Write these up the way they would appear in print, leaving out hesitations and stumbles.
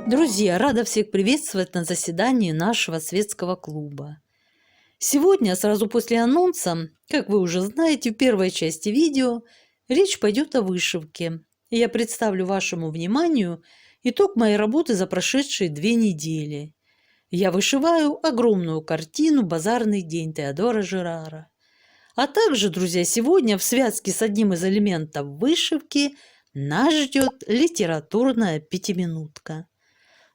Друзья, рада всех приветствовать на заседании нашего светского клуба. Сегодня, сразу после анонса, как вы уже знаете, в первой части видео речь пойдет о вышивке. И я представлю вашему вниманию итог моей работы за прошедшие 2 недели. Я вышиваю огромную картину «Базарный день» Теодора Жерара. А также, друзья, сегодня в связке с одним из элементов вышивки нас ждет литературная пятиминутка.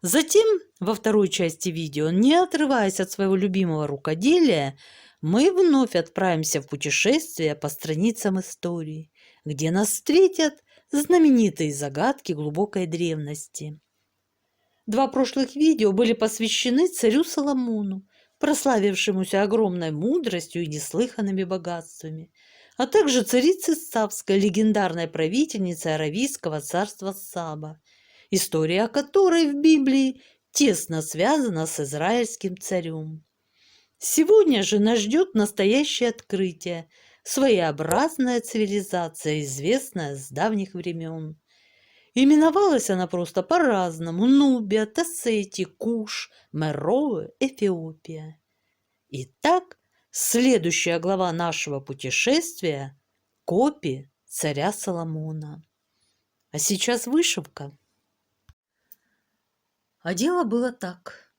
Затем, во второй части видео, не отрываясь от своего любимого рукоделия, мы вновь отправимся в путешествие по страницам истории, где нас встретят знаменитые загадки глубокой древности. 2 прошлых видео были посвящены царю Соломону, прославившемуся огромной мудростью и неслыханными богатствами, а также царице Савской, легендарной правительнице Аравийского царства Саба, история которой в Библии тесно связана с израильским царем. Сегодня же нас ждет настоящее открытие, своеобразная цивилизация, известная с давних времен. Именовалась она просто по-разному: Нубия, Тессети, Куш, Мероэ, Эфиопия. Итак, следующая глава нашего путешествия – копи царя Соломона. А сейчас вышивка. А дело было так.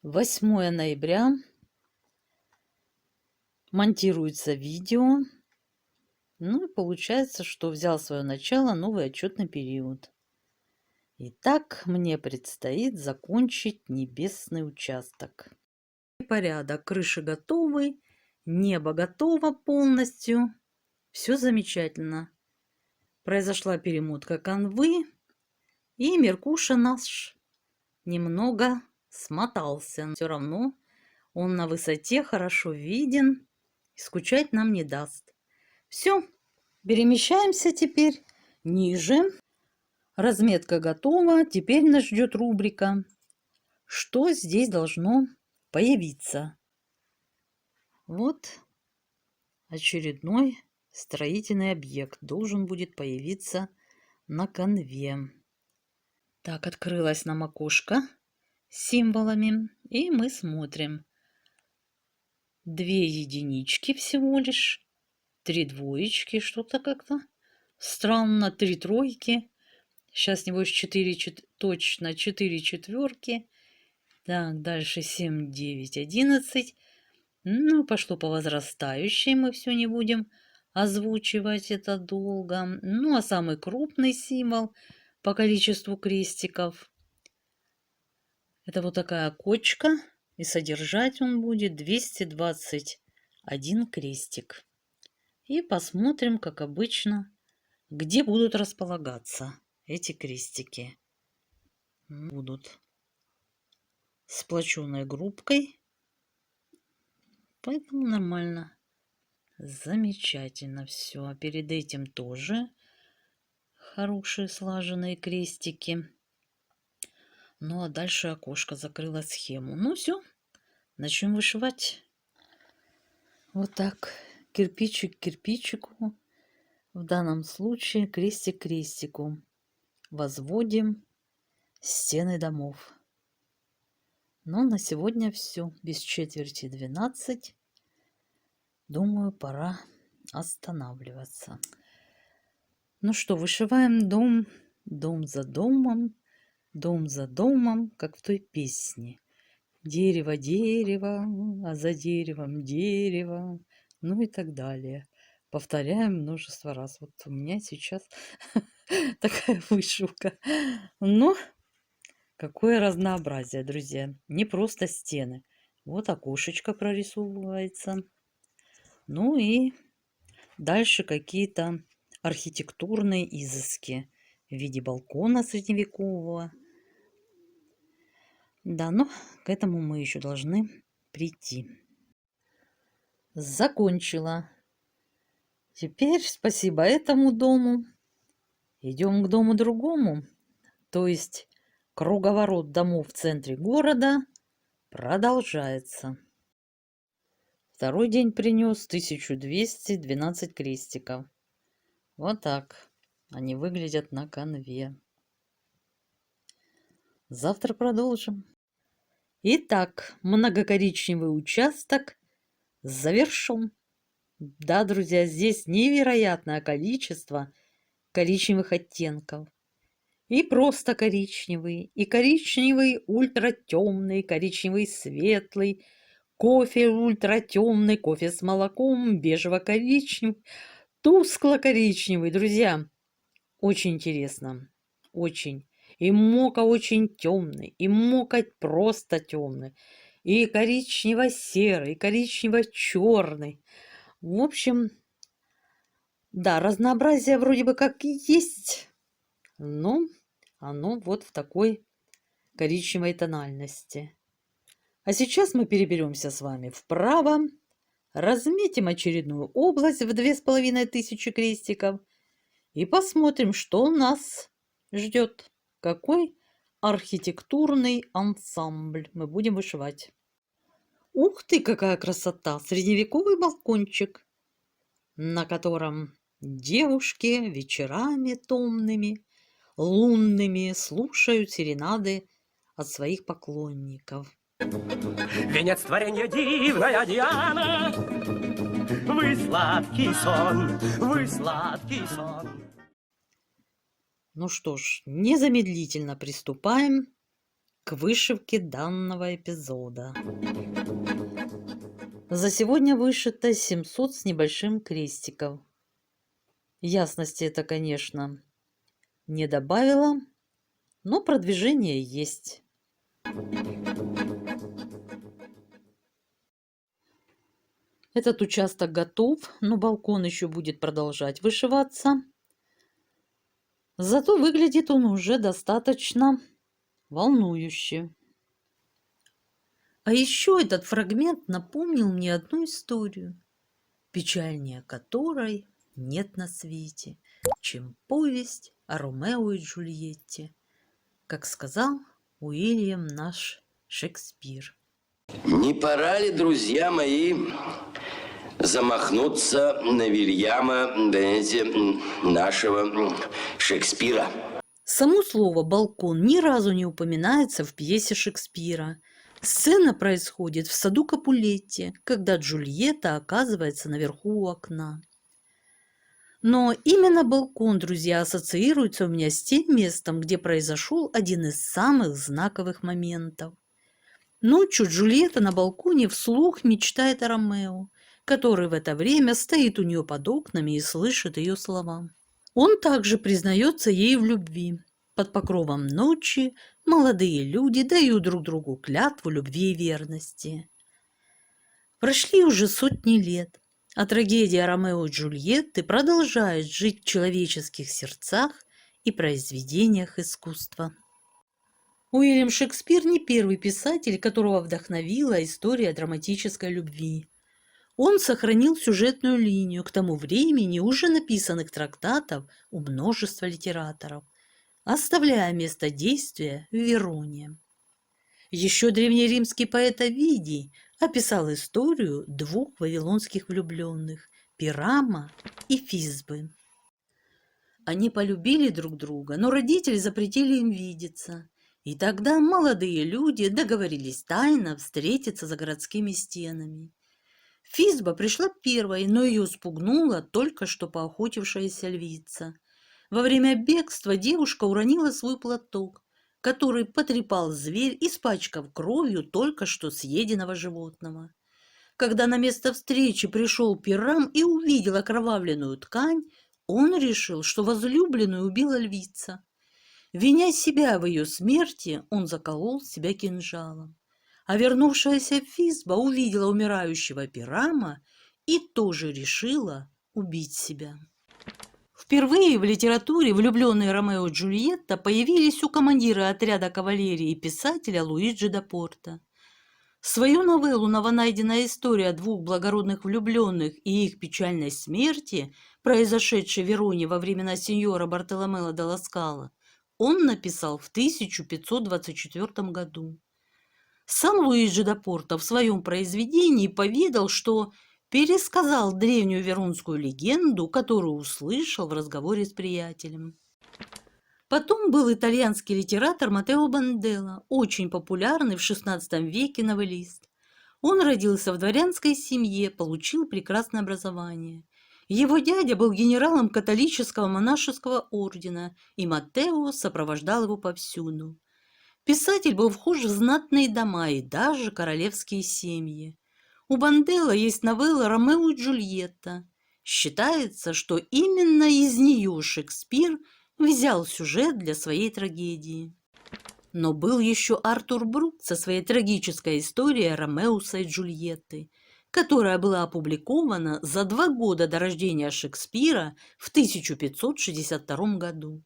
8 ноября. Монтируется видео. Ну и получается, что взял свое начало новый отчетный период. Итак, мне предстоит закончить небесный участок. Порядок. Крыши готовы, небо готово полностью. Все замечательно. Произошла перемотка канвы, и Меркуша наш немного смотался. Все равно он на высоте хорошо виден и скучать нам не даст. Все, перемещаемся теперь ниже. Разметка готова. Теперь нас ждет рубрика «Что здесь должно появиться?». Вот очередной строительный объект должен будет появиться на канве. Так, открылось нам окошко с символами, и мы смотрим. 2 единички всего лишь, 3 двоечки, что-то как-то странно, 3 тройки. Сейчас, небось, 4, точно 4 четверки. Так, дальше 7, 9, 11. Ну, пошло по возрастающей, мы все не будем озвучивать это долго. Ну, а самый крупный символ по количеству крестиков — это вот такая кочка, и содержать он будет 221 крестик. И посмотрим, как обычно, где будут располагаться эти крестики. Будут сплоченной группкой, поэтому нормально. Замечательно все. А перед этим тоже хорошие слаженные крестики. Ну а дальше окошко закрыло схему. Ну все, начнем вышивать. Вот так, кирпичик к кирпичику, в данном случае крестик к крестику, возводим стены домов. Ну, на сегодня все. Без четверти 12. Думаю, пора останавливаться. Ну что, вышиваем дом, дом за домом, как в той песне. Дерево, дерево, а за деревом дерево, ну и так далее. Повторяем множество раз. Вот у меня сейчас такая вышивка. Но какое разнообразие, друзья. Не просто стены. Вот окошечко прорисовывается. Ну и дальше какие-то архитектурные изыски в виде балкона средневекового. Да, но к этому мы еще должны прийти. Закончила. Теперь, спасибо этому дому, идем к дому другому. То есть круговорот домов в центре города продолжается. Второй день принес 1212 крестиков. Вот так они выглядят на канве. Завтра продолжим. Итак, многокоричневый участок завершен. Да, друзья, здесь невероятное количество коричневых оттенков. И просто коричневый, и коричневый ультратемный, коричневый светлый, кофе ультратемный, кофе с молоком, бежево-коричневый, тускло-коричневый. Друзья, очень интересно, очень. И мока очень темный, и мока просто темный, и коричнево-серый, и коричнево-черный. В общем, да, разнообразие вроде бы как и есть, но оно вот в такой коричневой тональности. А сейчас мы переберемся с вами вправо, разметим очередную область в 2500 крестиков и посмотрим, что нас ждет. Какой архитектурный ансамбль мы будем вышивать. Ух ты, какая красота! Средневековый балкончик, на котором девушки вечерами томными, лунными слушают серенады от своих поклонников. Венец творенья дивная Диана, вы сладкий сон, вы сладкий сон. Ну что ж, незамедлительно приступаем к вышивке данного эпизода. За сегодня вышито 700 с небольшим крестиков. Ясности это, конечно, не добавило, но продвижение есть. Этот участок готов, но балкон еще будет продолжать вышиваться. Зато выглядит он уже достаточно волнующе. А еще этот фрагмент напомнил мне одну историю, печальнее которой нет на свете, чем повесть о Ромео и Джульетте, как сказал Уильям наш Шекспир. Не пора ли, друзья мои, замахнуться на Вильяма, знаете, нашего Шекспира? Само слово «балкон» ни разу не упоминается в пьесе Шекспира. Сцена происходит в саду Капулетти, когда Джульетта оказывается наверху у окна. Но именно балкон, друзья, ассоциируется у меня с тем местом, где произошел один из самых знаковых моментов. Ночью Джульетта на балконе вслух мечтает о Ромео, который в это время стоит у нее под окнами и слышит ее слова. Он также признается ей в любви. Под покровом ночи молодые люди дают друг другу клятву любви и верности. Прошли уже сотни лет, а трагедия Ромео и Джульетты продолжает жить в человеческих сердцах и произведениях искусства. Уильям Шекспир не первый писатель, которого вдохновила история драматической любви. Он сохранил сюжетную линию к тому времени уже написанных трактатов у множества литераторов, оставляя место действия в Вероне. Еще древнеримский поэт Овидий описал историю двух вавилонских влюбленных – Пирама и Физбы. Они полюбили друг друга, но родители запретили им видеться. И тогда молодые люди договорились тайно встретиться за городскими стенами. Физба пришла первой, но ее спугнула только что поохотившаяся львица. Во время бегства девушка уронила свой платок, который потрепал зверь, испачкав кровью только что съеденного животного. Когда на место встречи пришел Пирам и увидел окровавленную ткань, он решил, что возлюбленную убила львица. Виня себя в ее смерти, он заколол себя кинжалом. А вернувшаяся Физба увидела умирающего Пирама и тоже решила убить себя. Впервые в литературе влюбленные Ромео и Джульетта появились у командира отряда кавалерии писателя Луиджи да Порта. Свою новеллу «Новонайденная история двух благородных влюбленных и их печальной смерти», произошедшей в Вероне во времена сеньора Бартоломео де ла Скала, он написал в 1524 году. Сам Луиджи да Порта в своем произведении поведал, что пересказал древнюю веронскую легенду, которую услышал в разговоре с приятелем. Потом был итальянский литератор Матео Банделла, очень популярный в XVI веке новеллист. Он родился в дворянской семье, получил прекрасное образование. Его дядя был генералом католического монашеского ордена, и Маттео сопровождал его повсюду. Писатель был вхож в знатные дома и даже королевские семьи. У Банделла есть новелла «Ромео и Джульетта». Считается, что именно из нее Шекспир взял сюжет для своей трагедии. Но был еще Артур Брук со своей трагической историей Ромеуса и Джульетты, которая была опубликована за 2 года до рождения Шекспира в 1562 году.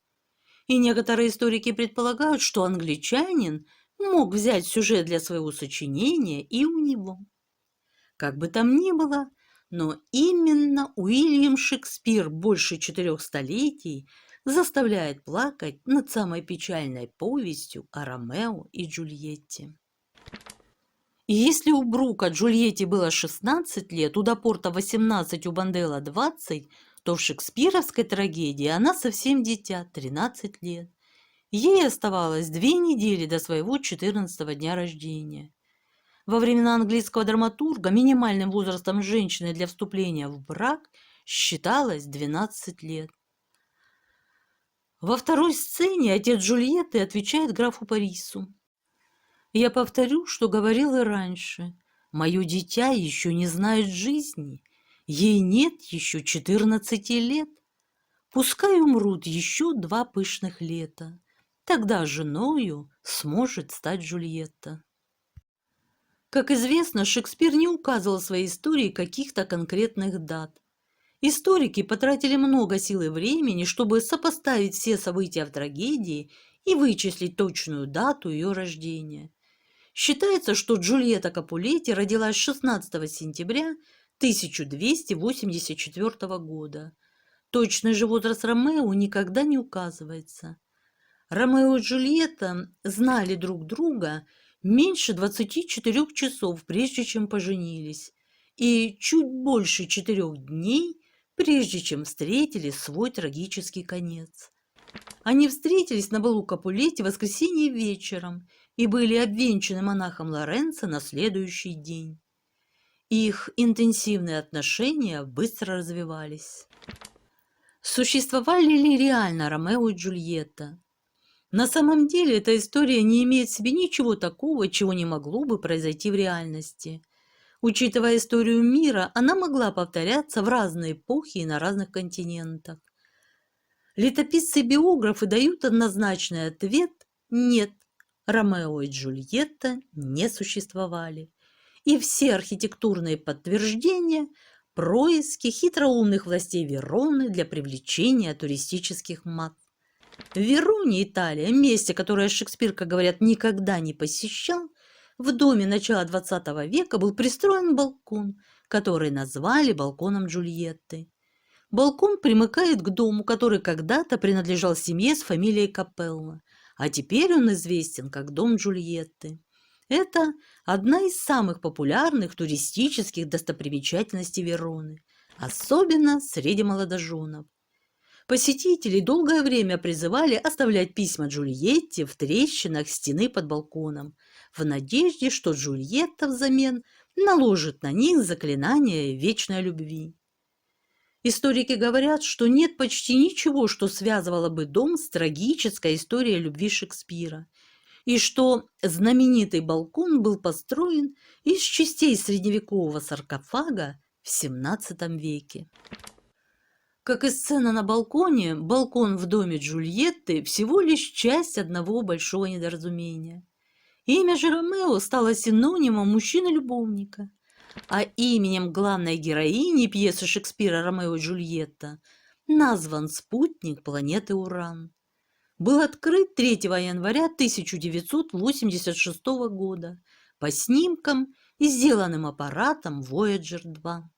И некоторые историки предполагают, что англичанин мог взять сюжет для своего сочинения и у него. Как бы там ни было, но именно Уильям Шекспир больше 4 столетий заставляет плакать над самой печальной повестью о Ромео и Джульетте. И если у Брука Джульетте было 16 лет, у Дапорта 18, у Банделла 20, то в шекспировской трагедии она совсем дитя, 13 лет. Ей оставалось 2 недели до своего 14-го дня рождения. Во времена английского драматурга минимальным возрастом женщины для вступления в брак считалось 12 лет. Во второй сцене отец Джульетты отвечает графу Парису: «Я повторю, что говорил и раньше. Мое дитя еще не знает жизни. Ей нет еще 14 лет. Пускай умрут еще 2 пышных лета. Тогда женою сможет стать Джульетта». Как известно, Шекспир не указывал в своей истории каких-то конкретных дат. Историки потратили много сил и времени, чтобы сопоставить все события в трагедии и вычислить точную дату ее рождения. Считается, что Джульетта Капулетти родилась 16 сентября 1284 года. Точный же возраст Ромео никогда не указывается. Ромео и Джульетта знали друг друга меньше 24 часов, прежде чем поженились, и чуть больше 4 дней, прежде чем встретили свой трагический конец. Они встретились на балу Капулетти в воскресенье вечером и были обвенчаны монахом Лоренцо на следующий день. Их интенсивные отношения быстро развивались. Существовали ли реально Ромео и Джульетта? На самом деле эта история не имеет в себе ничего такого, чего не могло бы произойти в реальности. Учитывая историю мира, она могла повторяться в разные эпохи и на разных континентах. Летописцы-биографы дают однозначный ответ: нет, Ромео и Джульетта не существовали. И все архитектурные подтверждения – происки хитроумных властей Вероны для привлечения туристических масс. В Вероне, Италия, месте, которое Шекспир, как говорят, никогда не посещал, в доме начала XX века был пристроен балкон, который назвали балконом Джульетты. Балкон примыкает к дому, который когда-то принадлежал семье с фамилией Капелла, а теперь он известен как дом Джульетты. Это одна из самых популярных туристических достопримечательностей Вероны, особенно среди молодоженов. Посетители долгое время призывали оставлять письма Джульетте в трещинах стены под балконом, в надежде, что Джульетта взамен наложит на них заклинание вечной любви. Историки говорят, что нет почти ничего, что связывало бы дом с трагической историей любви Шекспира, и что знаменитый балкон был построен из частей средневекового саркофага в XVII веке. Как и сцена на балконе, балкон в доме Джульетты всего лишь часть одного большого недоразумения. Имя же Ромео стало синонимом мужчины-любовника, а именем главной героини пьесы Шекспира «Ромео и Джульетта» назван спутник планеты Уран. Был открыт 3 января 1986 года по снимкам и сделанным аппаратом Voyager 2.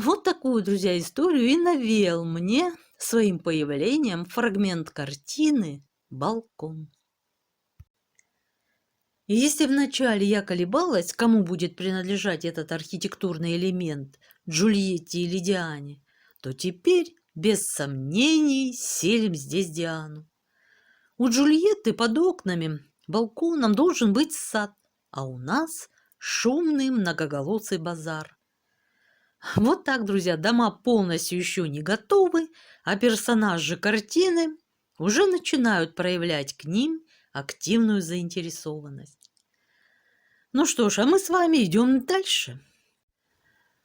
Вот такую, друзья, историю и навеял мне своим появлением фрагмент картины «Балкон». И если вначале я колебалась, кому будет принадлежать этот архитектурный элемент, Джульетте или Диане, то теперь без сомнений селим здесь Диану. У Джульетты под окнами, балконом должен быть сад, а у нас шумный многоголосый базар. Вот так, друзья, дома полностью еще не готовы, а персонажи картины уже начинают проявлять к ним активную заинтересованность. Ну что ж, а мы с вами идем дальше.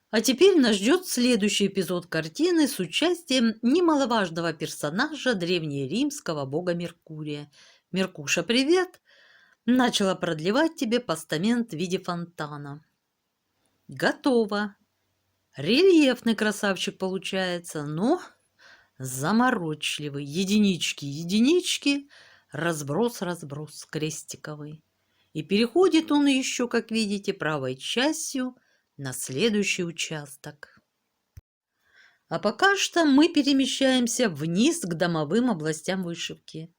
А теперь нас ждет следующий эпизод картины с участием немаловажного персонажа древнеримского бога Меркурия. Меркуша, привет! Начала продлевать тебе постамент в виде фонтана. Готово. Рельефный красавчик получается, но заморочливый. Единички, единички, разброс крестиковый. И переходит он еще, как видите, правой частью на следующий участок. А пока что мы перемещаемся вниз к домовым областям вышивки.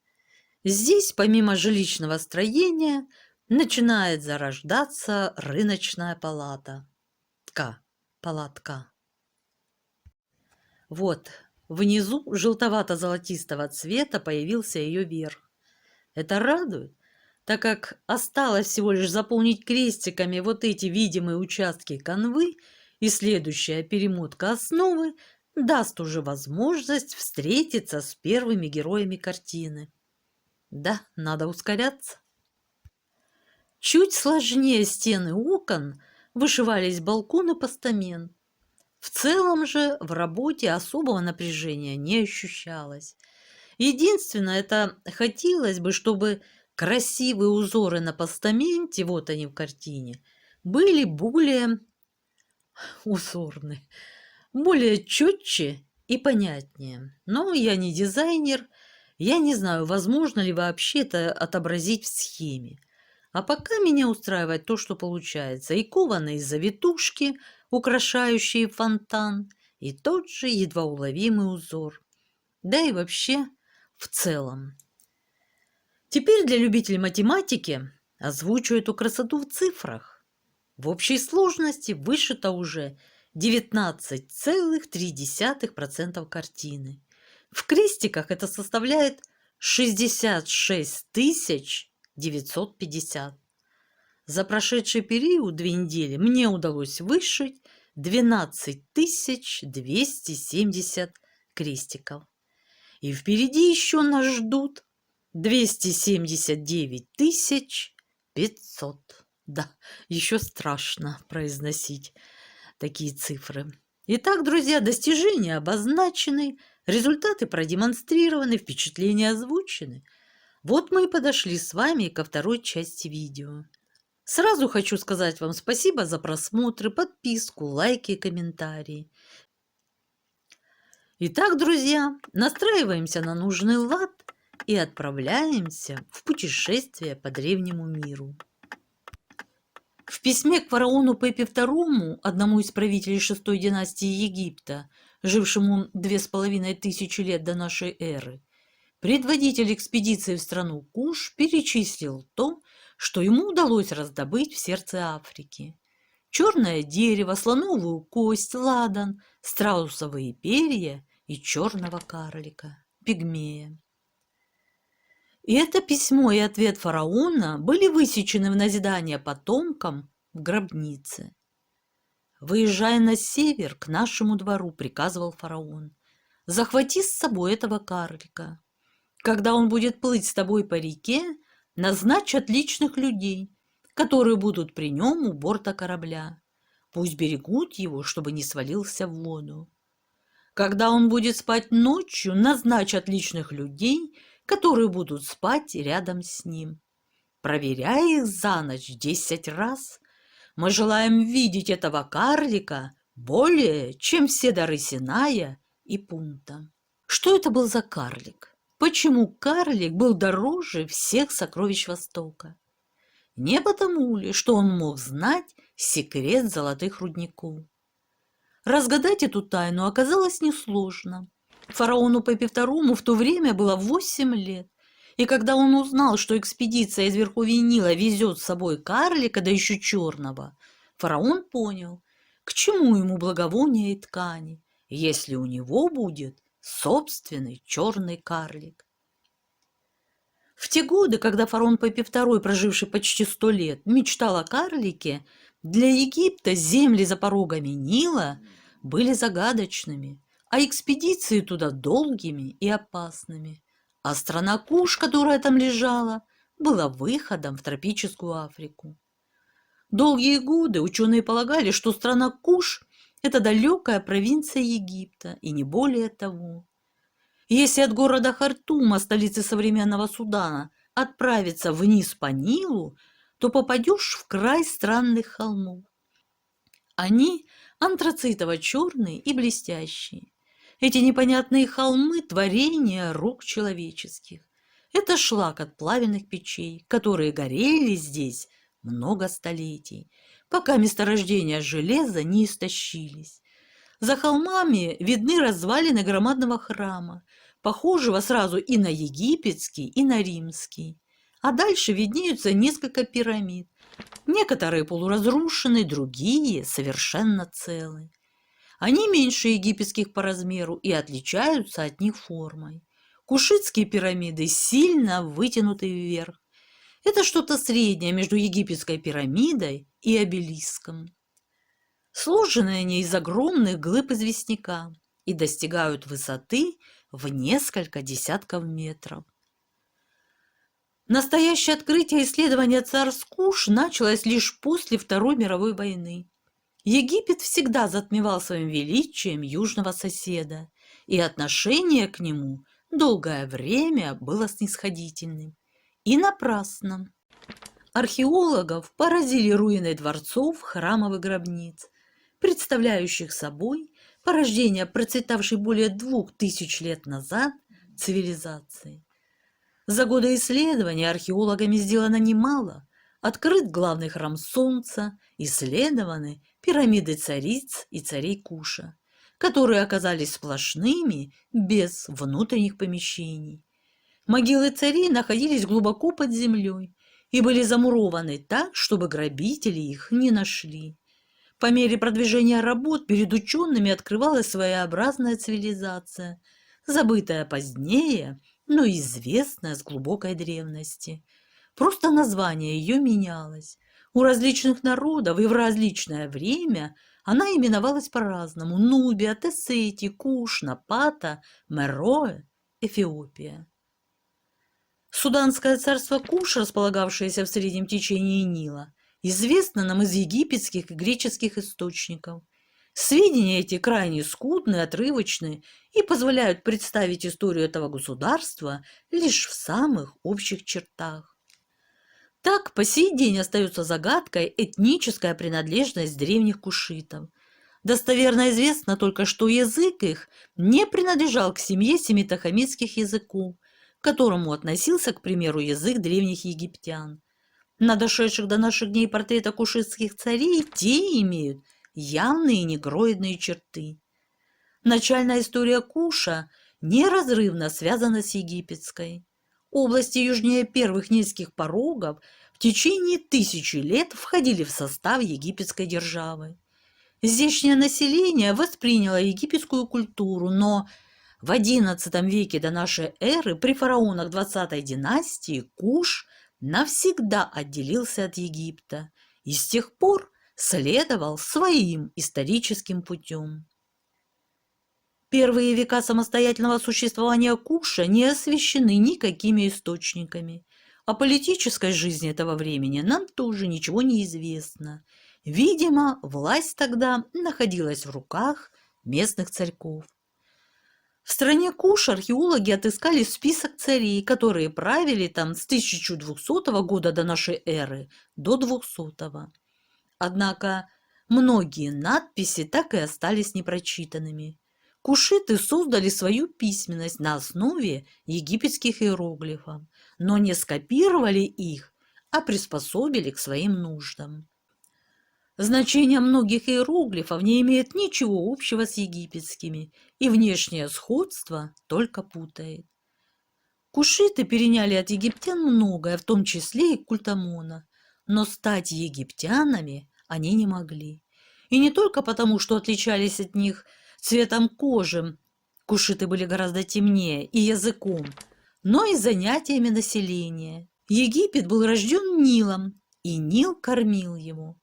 Здесь, помимо жилищного строения, начинает зарождаться рыночная палатка. Вот, внизу желтовато-золотистого цвета появился ее верх. Это радует, так как осталось всего лишь заполнить крестиками вот эти видимые участки канвы, и следующая перемотка основы даст уже возможность встретиться с первыми героями картины. Да, надо ускоряться. Чуть сложнее стены окон вышивались балкон и постамент. В целом же в работе особого напряжения не ощущалось. Единственное, это хотелось бы, чтобы красивые узоры на постаменте, вот они в картине, были более узорны, более четче и понятнее. Но я не дизайнер, я не знаю, возможно ли вообще это отобразить в схеме. А пока меня устраивает то, что получается. И кованые завитушки, украшающие фонтан, и тот же едва уловимый узор. Да и вообще в целом. Теперь для любителей математики озвучу эту красоту в цифрах. В общей сложности вышито уже 19,3% картины. В крестиках это составляет 66 950. За прошедший период 2 недели мне удалось вышить 12 270 крестиков. И впереди еще нас ждут 279 500. Да, еще страшно произносить такие цифры. Итак, друзья, достижения обозначены, результаты продемонстрированы, впечатления озвучены. Вот мы и подошли с вами ко второй части видео. Сразу хочу сказать вам спасибо за просмотры, подписку, лайки и комментарии. Итак, друзья, настраиваемся на нужный лад и отправляемся в путешествие по древнему миру. В письме к фараону Пепе II, одному из правителей шестой династии Египта, жившему 2500 лет до нашей эры, предводитель экспедиции в страну Куш перечислил то, что ему удалось раздобыть в сердце Африки. Черное дерево, слоновую кость, ладан, страусовые перья и черного карлика, пигмея. И это письмо и ответ фараона были высечены в назидание потомкам в гробнице. «Выезжая на север к нашему двору», — приказывал фараон, — «захвати с собой этого карлика. Когда он будет плыть с тобой по реке, назначь отличных людей, которые будут при нем у борта корабля. Пусть берегут его, чтобы не свалился в воду. Когда он будет спать ночью, назначь отличных людей, которые будут спать рядом с ним. Проверяй их за ночь 10 раз. Мы желаем видеть этого карлика более, чем все дары Синая и Пунта». Что это был за карлик? Почему карлик был дороже всех сокровищ Востока? Не потому ли, что он мог знать секрет золотых рудников? Разгадать эту тайну оказалось несложно. Фараону Пепе II в то время было 8 лет, и когда он узнал, что экспедиция из верховья Нила везет с собой карлика, да еще черного, фараон понял, к чему ему благовония и ткани, если у него будет собственный черный карлик. В те годы, когда фараон Пепи II, проживший почти 100 лет, мечтал о карлике, для Египта земли за порогами Нила были загадочными, а экспедиции туда долгими и опасными. А страна Куш, которая там лежала, была выходом в тропическую Африку. Долгие годы ученые полагали, что страна Куш – это далекая провинция Египта, и не более того. Если от города Хартума, столицы современного Судана, отправиться вниз по Нилу, то попадешь в край странных холмов. Они антрацитово-черные и блестящие. Эти непонятные холмы – творения рук человеческих. Это шлак от плавильных печей, которые горели здесь много столетий, пока месторождения железа не истощились. За холмами видны развалины громадного храма, похожего сразу и на египетский, и на римский. А дальше виднеются несколько пирамид. Некоторые полуразрушены, другие совершенно целы. Они меньше египетских по размеру и отличаются от них формой. Кушитские пирамиды сильно вытянуты вверх. Это что-то среднее между египетской пирамидой и обелиском. Сложены они из огромных глыб известняка и достигают высоты в несколько десятков метров. Настоящее открытие исследования царств Куш началось лишь после Второй мировой войны. Египет всегда затмевал своим величием южного соседа, и отношение к нему долгое время было снисходительным. И напрасно. Археологов поразили руины дворцов, храмов и гробниц, представляющих собой порождение процветавшей более 2000 лет назад цивилизации. За годы исследования археологами сделано немало. Открыт главный храм Солнца, исследованы пирамиды цариц и царей Куша, которые оказались сплошными, без внутренних помещений. Могилы царей находились глубоко под землей и были замурованы так, чтобы грабители их не нашли. По мере продвижения работ перед учеными открывалась своеобразная цивилизация, забытая позднее, но известная с глубокой древности. Просто название ее менялось. У различных народов и в различное время она именовалась по-разному: Нубия, Тесети, Куш, Напата, Мероэ, Эфиопия. Суданское царство Куш, располагавшееся в среднем течении Нила, известно нам из египетских и греческих источников. Сведения эти крайне скудны, отрывочны и позволяют представить историю этого государства лишь в самых общих чертах. Так, по сей день остается загадкой этническая принадлежность древних кушитов. Достоверно известно только, что язык их не принадлежал к семье семито-хамитских языков, к которому относился, к примеру, язык древних египтян. На дошедших до наших дней портретах кушитских царей те имеют явные негроидные черты. Начальная история Куша неразрывно связана с египетской. Области южнее первых нильских порогов в течение 1000 лет входили в состав египетской державы. Здешнее население восприняло египетскую культуру, но в XI веке до нашей эры при фараонах 20-й династии Куш навсегда отделился от Египта и с тех пор следовал своим историческим путем. Первые века самостоятельного существования Куша не освещены никакими источниками. О политической жизни этого времени нам тоже ничего не известно. Видимо, власть тогда находилась в руках местных царьков. В стране Куш археологи отыскали список царей, которые правили там с 1200 года до нашей эры до 200. Однако многие надписи так и остались непрочитанными. Кушиты создали свою письменность на основе египетских иероглифов, но не скопировали их, а приспособили к своим нуждам. Значение многих иероглифов не имеет ничего общего с египетскими, и внешнее сходство только путает. Кушиты переняли от египтян многое, в том числе и культ Амона, но стать египтянами они не могли. И не только потому, что отличались от них цветом кожи, Кушиты были гораздо темнее и языком, но и занятиями населения. Египет был рожден Нилом, и Нил кормил его.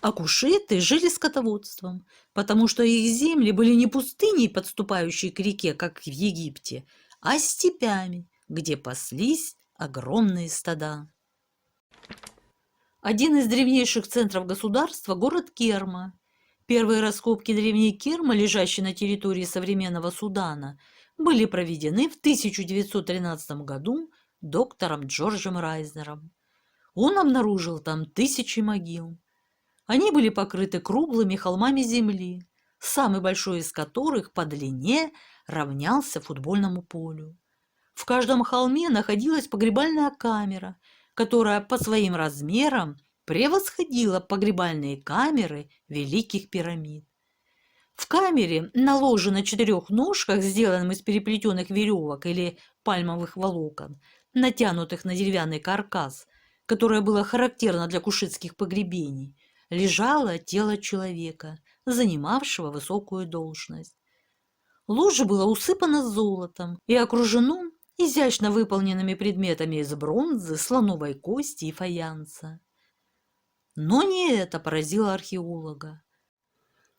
А кушиты жили скотоводством, потому что их земли были не пустыней, подступающей к реке, как в Египте, а степями, где паслись огромные стада. Один из древнейших центров государства – город Керма. Первые раскопки древней Кермы, лежащей на территории современного Судана, были проведены в 1913 году доктором Джорджем Райзнером. Он обнаружил там тысячи могил. Они были покрыты круглыми холмами земли, самый большой из которых по длине равнялся футбольному полю. В каждом холме находилась погребальная камера, которая по своим размерам превосходила погребальные камеры Великих пирамид. В камере на ложе на 4 ножках, сделанном из переплетенных веревок или пальмовых волокон, натянутых на деревянный каркас, которое было характерно для кушитских погребений, лежало тело человека, занимавшего высокую должность. Ложе было усыпано золотом и окружено изящно выполненными предметами из бронзы, слоновой кости и фаянса. Но не это поразило археолога.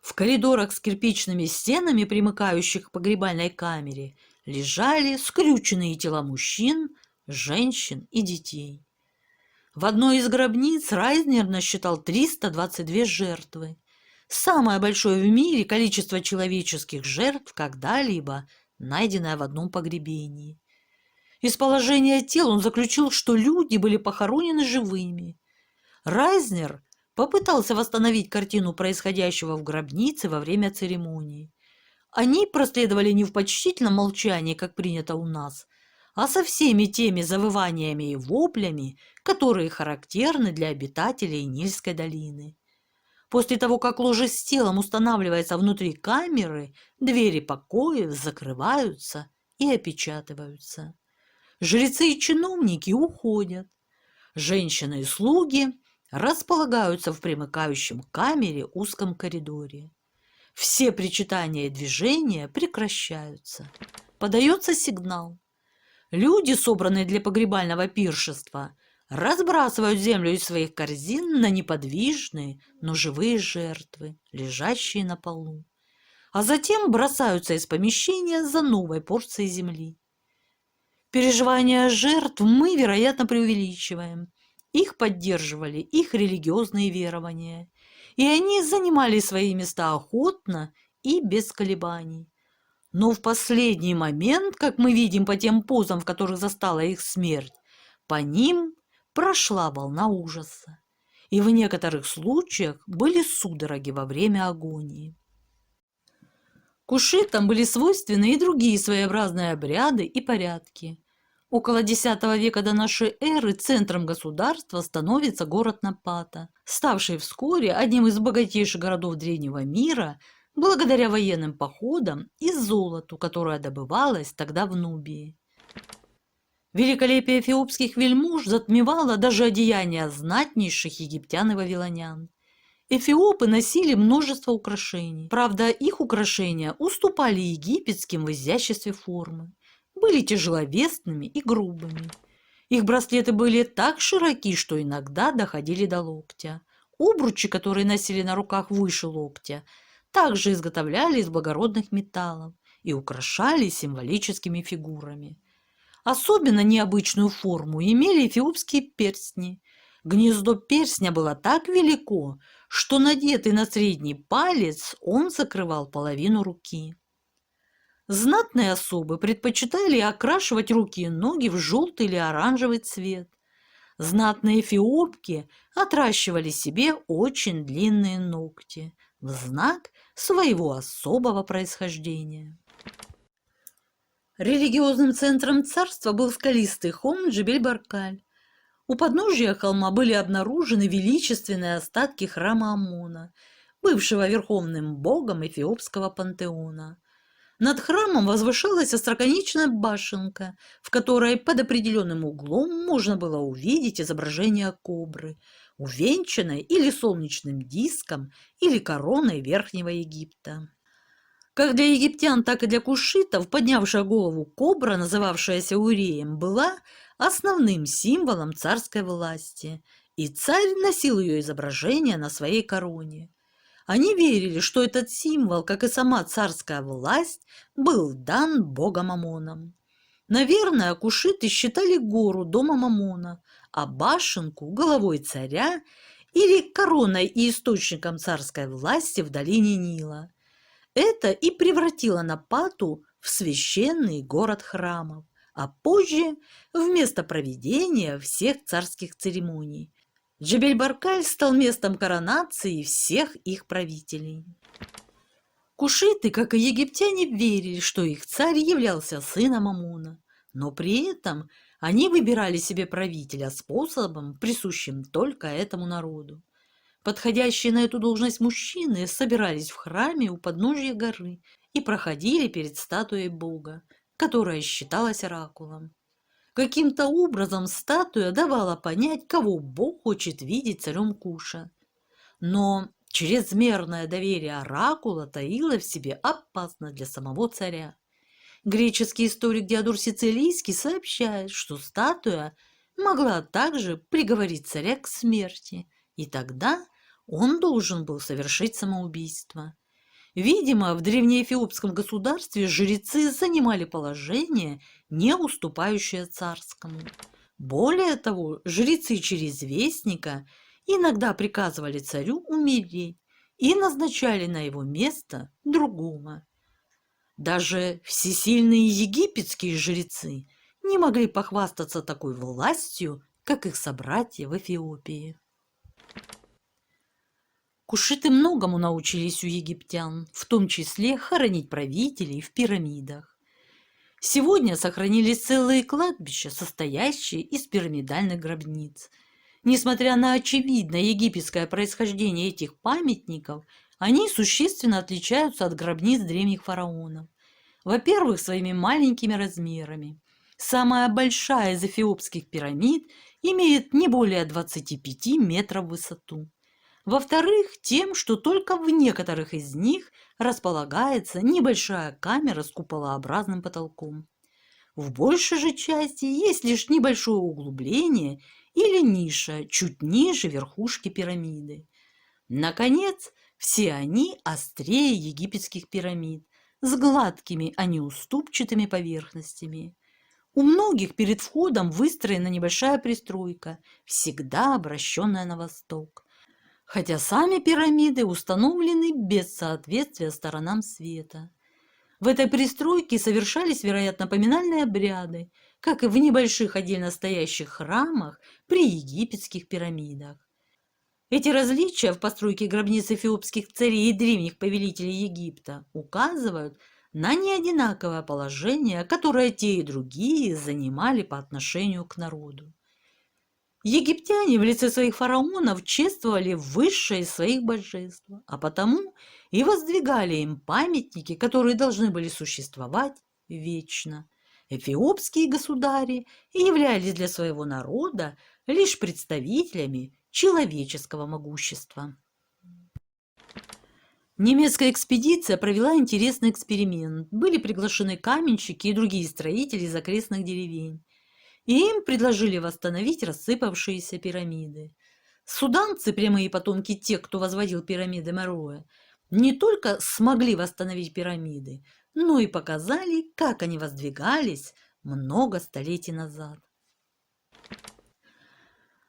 В коридорах с кирпичными стенами, примыкающих к погребальной камере, лежали скрюченные тела мужчин, женщин и детей. В одной из гробниц Райзнер насчитал 322 жертвы. Самое большое в мире количество человеческих жертв когда-либо, найденное в одном погребении. Из положения тел он заключил, что люди были похоронены живыми. Райзнер попытался восстановить картину происходящего в гробнице во время церемонии. Они проследовали не в почтительном молчании, как принято у нас, а со всеми теми завываниями и воплями, которые характерны для обитателей Нильской долины. После того, как ложе с телом устанавливается внутри камеры, двери покоев закрываются и опечатываются. Жрецы и чиновники уходят. Женщины и слуги располагаются в примыкающем к камере узком коридоре. Все причитания и движения прекращаются. Подается сигнал. Люди, собранные для погребального пиршества, разбрасывают землю из своих корзин на неподвижные, но живые жертвы, лежащие на полу, а затем бросаются из помещения за новой порцией земли. Переживания жертв мы, вероятно, преувеличиваем. Их поддерживали их религиозные верования, и они занимали свои места охотно и без колебаний. Но в последний момент, как мы видим по тем позам, в которых застала их смерть, по ним прошла волна ужаса, и в некоторых случаях были судороги во время агонии. Кушитам были свойственны и другие своеобразные обряды и порядки. Около X века до нашей эры центром государства становится город Напата, ставший вскоре одним из богатейших городов древнего мира благодаря военным походам и золоту, которое добывалось тогда в Нубии. Великолепие эфиопских вельмож затмевало даже одеяния знатнейших египтян и вавилонян. Эфиопы носили множество украшений. Правда, их украшения уступали египетским в изяществе формы, были тяжеловесными и грубыми. Их браслеты были так широки, что иногда доходили до локтя. Обручи, которые носили на руках выше локтя, также изготовляли из благородных металлов и украшали символическими фигурами. Особенно необычную форму имели эфиопские перстни. Гнездо перстня было так велико, что надетый на средний палец он закрывал половину руки. Знатные особы предпочитали окрашивать руки и ноги в желтый или оранжевый цвет. Знатные эфиопки отращивали себе очень длинные ногти в знак своего особого происхождения. Религиозным центром царства был скалистый холм Джебель-Баркаль. У подножия холма были обнаружены величественные остатки храма Амона, бывшего верховным богом эфиопского пантеона. Над храмом возвышалась остроконечная башенка, в которой под определенным углом можно было увидеть изображение кобры, увенчанной или солнечным диском, или короной Верхнего Египта. Как для египтян, так и для кушитов, поднявшая голову кобра, называвшаяся Уреем, была основным символом царской власти, и царь носил ее изображение на своей короне. Они верили, что этот символ, как и сама царская власть, был дан богом Амоном. Наверное, кушиты считали гору домом Амона, а башенку– головой царя или короной и источником царской власти в долине Нила. Это и превратило Напату в священный город храмов, а позже в место проведения всех царских церемоний. Джебель-Баркаль стал местом коронации всех их правителей. Кушиты, как и египтяне, верили, что их царь являлся сыном Амона, но при этом они выбирали себе правителя способом, присущим только этому народу. Подходящие на эту должность мужчины собирались в храме у подножия горы и проходили перед статуей бога, которая считалась оракулом. Каким-то образом статуя давала понять, кого бог хочет видеть царем Куша. Но чрезмерное доверие оракула таило в себе опасность для самого царя. Греческий историк Диодор Сицилийский сообщает, что статуя могла также приговорить царя к смерти, и тогда он должен был совершить самоубийство. Видимо, в древнеэфиопском государстве жрецы занимали положение, не уступающее царскому. Более того, жрецы через вестника иногда приказывали царю умереть и назначали на его место другого. Даже всесильные египетские жрецы не могли похвастаться такой властью, как их собратья в Эфиопии. Кушиты многому научились у египтян, в том числе хоронить правителей в пирамидах. Сегодня сохранились целые кладбища, состоящие из пирамидальных гробниц. Несмотря на очевидное египетское происхождение этих памятников, они существенно отличаются от гробниц древних фараонов. Во-первых, своими маленькими размерами. Самая большая из эфиопских пирамид имеет не более 25 метров в высоту. Во-вторых, тем, что только в некоторых из них располагается небольшая камера с куполообразным потолком. В большей же части есть лишь небольшое углубление или ниша чуть ниже верхушки пирамиды. Наконец, все они острее египетских пирамид, с гладкими, а не уступчатыми поверхностями. У многих перед входом выстроена небольшая пристройка, всегда обращенная на восток. Хотя сами пирамиды установлены без соответствия сторонам света. В этой пристройке совершались, вероятно, поминальные обряды, как и в небольших отдельно стоящих храмах при египетских пирамидах. Эти различия в постройке гробниц эфиопских царей и древних повелителей Египта указывают на неодинаковое положение, которое те и другие занимали по отношению к народу. Египтяне в лице своих фараонов чествовали высшее из своих божеств, а потому и воздвигали им памятники, которые должны были существовать вечно. Эфиопские государи являлись для своего народа лишь представителями человеческого могущества. Немецкая экспедиция провела интересный эксперимент. Были приглашены каменщики и другие строители из окрестных деревень. И им предложили восстановить рассыпавшиеся пирамиды. Суданцы, прямые потомки тех, кто возводил пирамиды Мероэ, не только смогли восстановить пирамиды, но и показали, как они воздвигались много столетий назад.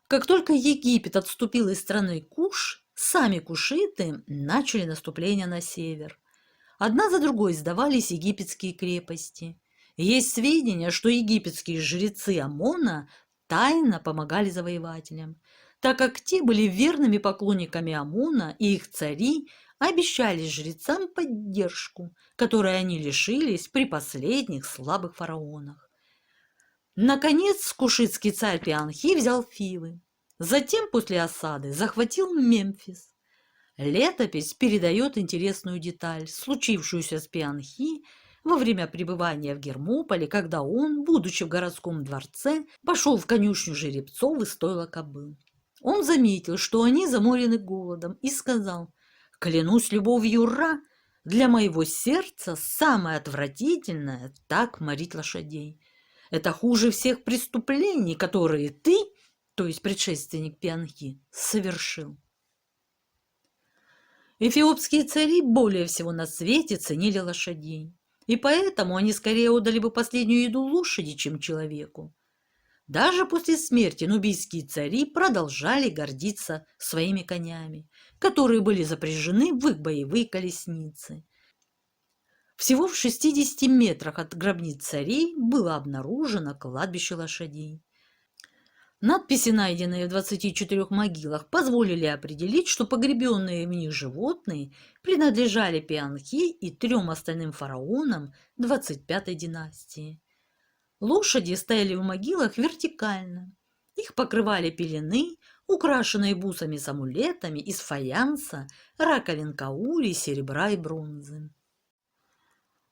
Как только Египет отступил из страны Куш, сами кушиты начали наступление на север. Одна за другой сдавались египетские крепости. Есть сведения, что египетские жрецы Амона тайно помогали завоевателям, так как те были верными поклонниками Амона, и их цари обещали жрецам поддержку, которой они лишились при последних слабых фараонах. Наконец, кушитский царь Пианхи взял Фивы. Затем, после осады, захватил Мемфис. Летопись передает интересную деталь, случившуюся с Пианхи во время пребывания в Гермополе, когда он, будучи в городском дворце, пошел в конюшню жеребцов и стойла кобыл. Он заметил, что они заморены голодом, и сказал: «Клянусь любовью Ра, Для моего сердца самое отвратительное – так морить лошадей. Это хуже всех преступлений, которые ты, то есть предшественник Пианхи, совершил. Эфиопские цари более всего на свете ценили лошадей, и поэтому они скорее отдали бы последнюю еду лошади, чем человеку. Даже после смерти нубийские цари продолжали гордиться своими конями, которые были запряжены в их боевые колесницы. Всего в 60 метрах от гробниц царей было обнаружено кладбище лошадей. Надписи, найденные в 24 могилах, позволили определить, что погребенные в них животные принадлежали Пианхи и 3 остальным фараонам 25-й династии. Лошади стояли в могилах вертикально. Их покрывали пелены, украшенные бусами с амулетами из фаянса, раковин каури, серебра и бронзы.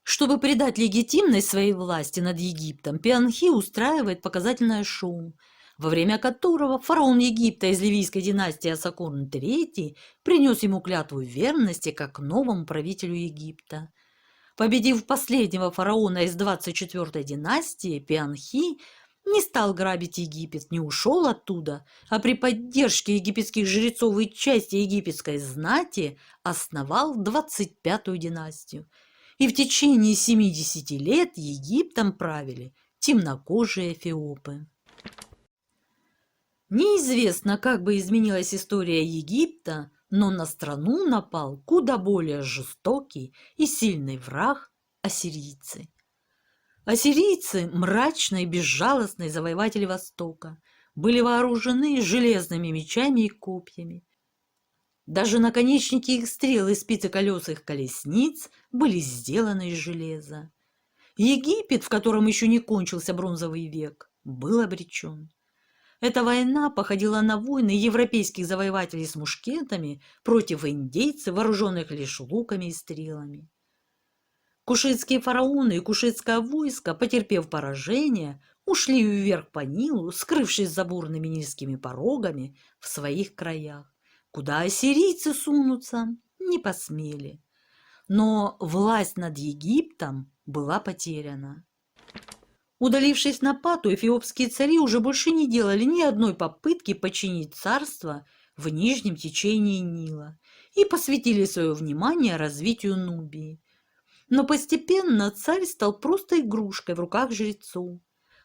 Чтобы придать легитимность своей власти над Египтом, Пианхи устраивает показательное шоу, во время которого фараон Египта из ливийской династии Асакорн III принес ему клятву верности как новому правителю Египта. Победив последнего фараона из 24-й династии, Пианхи не стал грабить Египет, не ушел оттуда, а при поддержке египетских жрецов и части египетской знати основал 25-ю династию. И в течение 70 лет Египтом правили темнокожие эфиопы. Неизвестно, как бы изменилась история Египта, но на страну напал куда более жестокий и сильный враг – ассирийцы. Ассирийцы – мрачные и безжалостные завоеватели Востока, были вооружены железными мечами и копьями. Даже наконечники их стрел и спицы колес их колесниц были сделаны из железа. Египет, в котором еще не кончился бронзовый век, был обречен. Эта война походила на войны европейских завоевателей с мушкетами против индейцев, вооруженных лишь луками и стрелами. Кушитские фараоны и кушитское войско, потерпев поражение, ушли вверх по Нилу, скрывшись за бурными нильскими порогами в своих краях, куда ассирийцы сунуться не посмели. Но власть над Египтом была потеряна. Удалившись на Пату, эфиопские цари уже больше не делали ни одной попытки подчинить царство в нижнем течении Нила и посвятили свое внимание развитию Нубии. Но постепенно царь стал просто игрушкой в руках жрецов.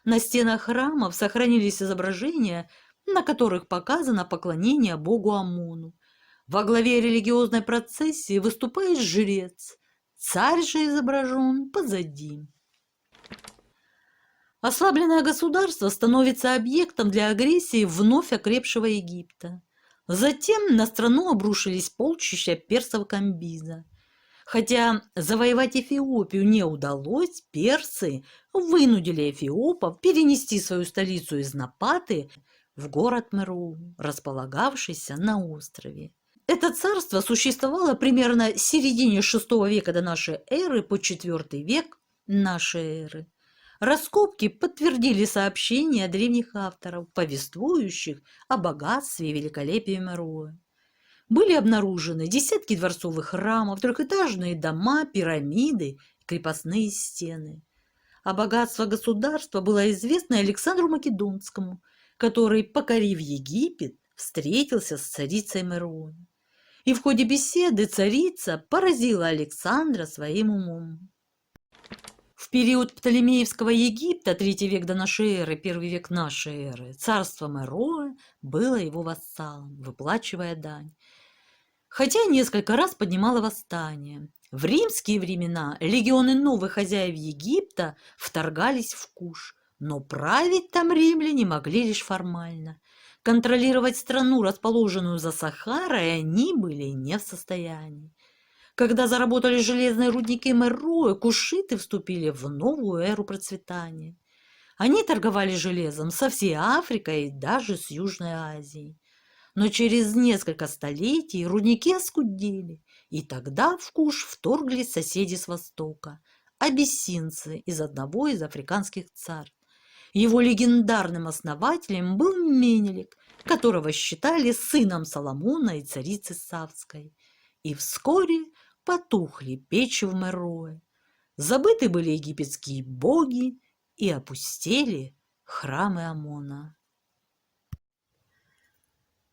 На стенах храмов сохранились изображения, на которых показано поклонение богу Амону. Во главе религиозной процессии выступает жрец, царь же изображен позади. Ослабленное государство становится объектом для агрессии вновь окрепшего Египта. Затем на страну обрушились полчища персов Камбиза. Хотя завоевать Эфиопию не удалось, персы вынудили эфиопов перенести свою столицу из Напаты в город Мероу, располагавшийся на острове. Это царство существовало примерно с середины VI века до нашей эры по IV век нашей эры. Раскопки подтвердили сообщения древних авторов, повествующих о богатстве и великолепии Мероэ. Были обнаружены десятки дворцовых храмов, трехэтажные дома, пирамиды, крепостные стены. А богатство государства было известно Александру Македонскому, который, покорив Египет, встретился с царицей Мероэ. И в ходе беседы царица поразила Александра своим умом. В период Птолемеевского Египта, 3 век до нашей эры, 1 век нашей эры, царство Мероэ было его вассалом, выплачивая дань. Хотя несколько раз поднимало восстание. В римские времена легионы новых хозяев Египта вторгались в Куш, но править там римляне могли лишь формально. Контролировать страну, расположенную за Сахарой, они были не в состоянии. Когда заработали железные рудники Мероэ, кушиты вступили в новую эру процветания. Они торговали железом со всей Африкой и даже с Южной Азией. Но через несколько столетий рудники оскудели, и тогда в Куш вторглись соседи с востока, абиссинцы из одного из африканских царств. Его легендарным основателем был Менелик, которого считали сыном Соломона и царицы Савской. И вскоре потухли печи в Мерое, забыты были египетские боги и опустели храмы Амона.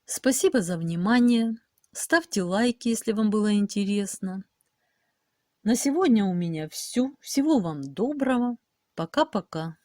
Спасибо за внимание. Ставьте лайки, если вам было интересно. На сегодня у меня все. Всего вам доброго. Пока-пока.